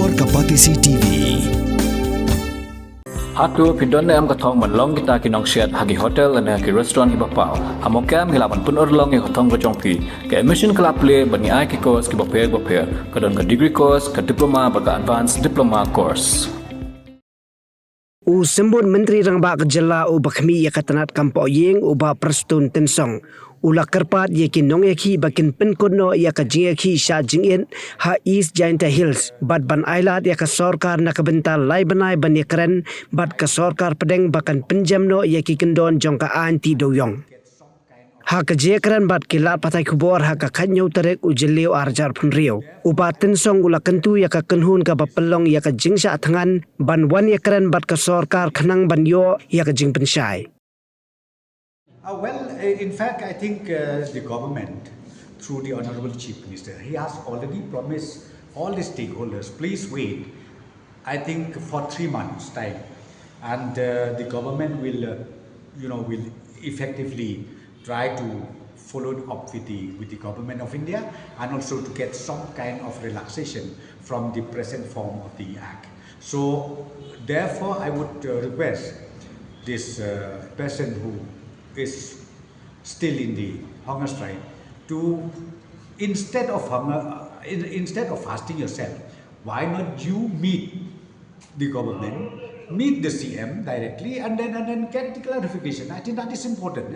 Sorkar TV. Hatu pindon am kathong manlong kita ki Nongskhen hagi hotel and hagi restaurant hi bapau. Hamokam hilaban pun orlong hi hotong go jongpi. Ke admission club play bani ai ki course ki bapel kadon ka degree course ka diploma baga advanced diploma course. Sembun Menteri Rangbak Jylla bakhmi yakatanat kampo yeng uba Prastun Tynsong. Ula kerpat yakin nongeki bakin penkono yaka jingeki sha jingin ha East Giant Hills bad ban ailat yaka Sorkar nakabental lai banai ban yakren bad ka Sorkar pedeng bakan penjamno yaki kendon jongka anti doyong. Ha ka jekran bad kilat patai kubor ha ka kanyo terek ujeliu arjar punrio. Uba Tynsong ula kentu yaka kenhun ka bapelong yaka jingsha atangan ban wan yakren bad ka Sorkar khanang ban yo yaka jing pensyai. In fact, I think the government, through the Honorable Chief Minister, he has already promised all the stakeholders, please wait, I think for 3 months' time. And the government will effectively try to follow up with the government of India and also to get some kind of relaxation from the present form of the act. So, therefore, I would request this person who is still in the hunger strike to instead of fasting yourself, why not you meet the government, meet the CM directly and then get the clarification. I think that is important.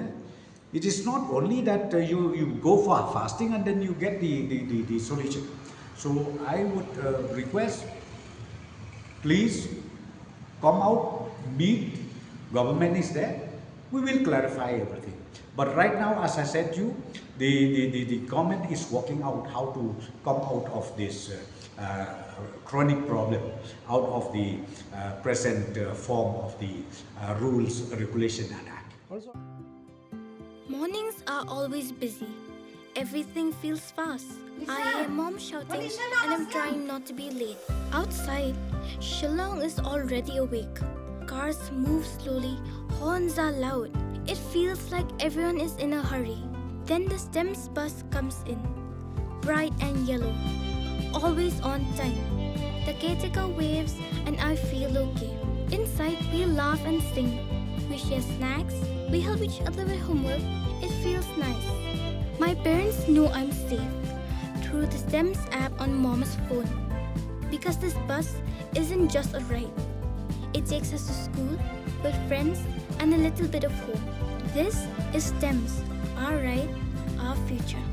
It is not only that you go for fasting and then you get the solution. So I would request, please come out, meet, government is there. We will clarify everything. But right now, as I said to you, the government is working out how to come out of this chronic problem, out of the present form of the rules, regulation and act. Also, mornings are always busy. Everything feels fast. I hear mom shouting and I'm trying not to be late. Outside, Shillong is already awake. Cars move slowly, horns are loud. It feels like everyone is in a hurry. Then the STEMS bus comes in, bright and yellow, always on time. The caretaker waves and I feel okay. Inside we laugh and sing. We share snacks, we help each other with homework. It feels nice. My parents know I'm safe through the STEMS app on mom's phone. Because this bus isn't just a ride. It takes us to school, with friends, and a little bit of hope. This is STEMS, our right, our future.